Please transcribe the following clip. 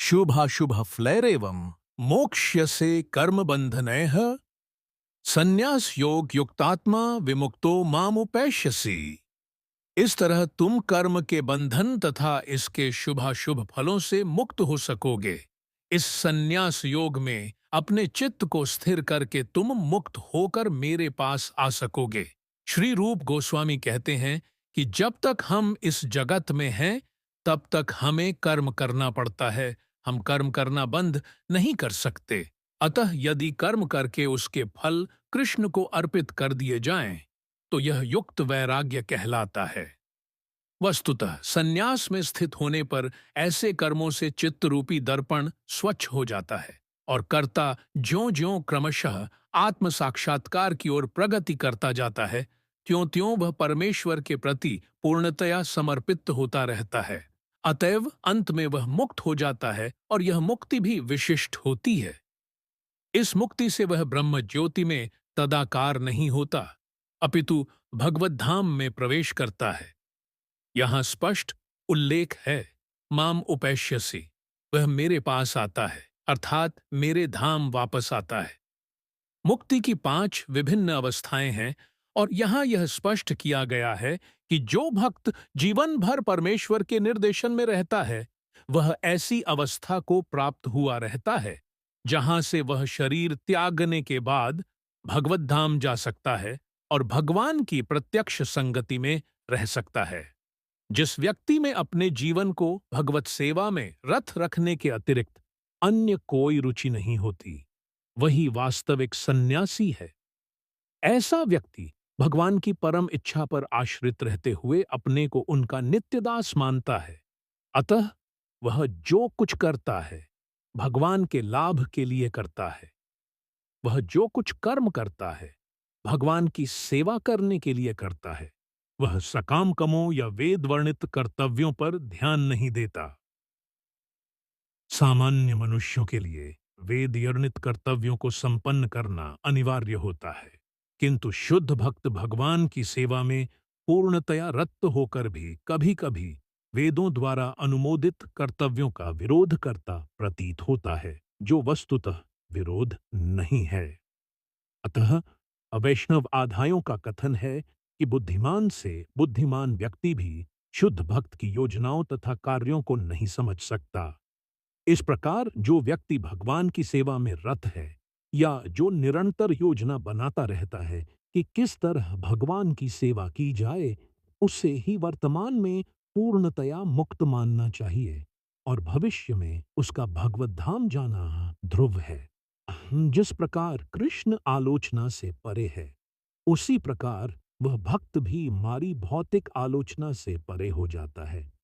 शुभाशुभफलैरेवं मोक्ष्यसे कर्मबन्धनैः संन्यास योग युक्तात्मा विमुक्तो मामुपैष्यसि। इस तरह तुम कर्म के बंधन तथा इसके शुभाशुभ फलों से मुक्त हो सकोगे। इस संन्यास योग में अपने चित्त को स्थिर करके तुम मुक्त होकर मेरे पास आ सकोगे। श्री रूप गोस्वामी कहते हैं कि जब तक हम इस जगत में हैं तब तक हमें कर्म करना पड़ता है, हम कर्म करना बंद नहीं कर सकते। अतः यदि कर्म करके उसके फल कृष्ण को अर्पित कर दिए जाएं, तो यह युक्त वैराग्य कहलाता है। वस्तुतः संन्यास में स्थित होने पर ऐसे कर्मों से चित्त रूपी दर्पण स्वच्छ हो जाता है और कर्ता ज्यों-ज्यों क्रमशः आत्म साक्षात्कार की ओर प्रगति करता जाता है, त्यों-त्यों वह परमेश्वर के प्रति पूर्णतया समर्पित होता रहता है। अतएव अंत में वह मुक्त हो जाता है और यह मुक्ति भी विशिष्ट होती है। इस मुक्ति से वह ब्रह्म ज्योति में तदाकार नहीं होता, अपितु भगवत धाम में प्रवेश करता है। यहाँ स्पष्ट उल्लेख है, माम उपैष्यसि, वह मेरे पास आता है, अर्थात मेरे धाम वापस आता है। मुक्ति की 5 विभिन्न अवस्थाएं हैं और यहाँ यह स्पष्ट किया गया है कि जो भक्त जीवन भर परमेश्वर के निर्देशन में रहता है, वह ऐसी अवस्था को प्राप्त हुआ रहता है जहाँ से वह शरीर त्यागने के बाद भगवत धाम जा सकता है और भगवान की प्रत्यक्ष संगति में रह सकता है। जिस व्यक्ति में अपने जीवन को भगवत सेवा में रत रखने के अतिरिक्त अन्य कोई रुचि नहीं होती, वही वास्तविक सन्यासी है। ऐसा व्यक्ति भगवान की परम इच्छा पर आश्रित रहते हुए अपने को उनका नित्यदास मानता है। अतः वह जो कुछ करता है भगवान के लाभ के लिए करता है। वह जो कुछ कर्म करता है भगवान की सेवा करने के लिए करता है। वह सकाम कर्मों या वेद वर्णित कर्तव्यों पर ध्यान नहीं देता। सामान्य मनुष्यों के लिए वेद वर्णित कर्तव्यों को संपन्न करना अनिवार्य होता है, किंतु शुद्ध भक्त भगवान की सेवा में पूर्णतया रत होकर भी कभी-कभी वेदों द्वारा अनुमोदित कर्तव्यों का विरोध करता प्रतीत होता है, जो वस्तुतः विरोध नहीं है। अतः वैष्णव आध्यायों का कथन है कि बुद्धिमान से बुद्धिमान व्यक्ति भी शुद्ध भक्त की योजनाओं तथा कार्यों को नहीं समझ सकता। इस प्रकार जो व्यक्ति भगवान की सेवा में रत है या जो निरंतर योजना बनाता रहता है कि किस तरह भगवान की सेवा की जाए, उसे ही वर्तमान में पूर्णतया मुक्त मानना चाहिए और भविष्य में उसका भगवत धाम जाना ध्रुव है। जिस प्रकार कृष्ण आलोचना से परे है, उसी प्रकार वह भक्त भी हमारी भौतिक आलोचना से परे हो जाता है।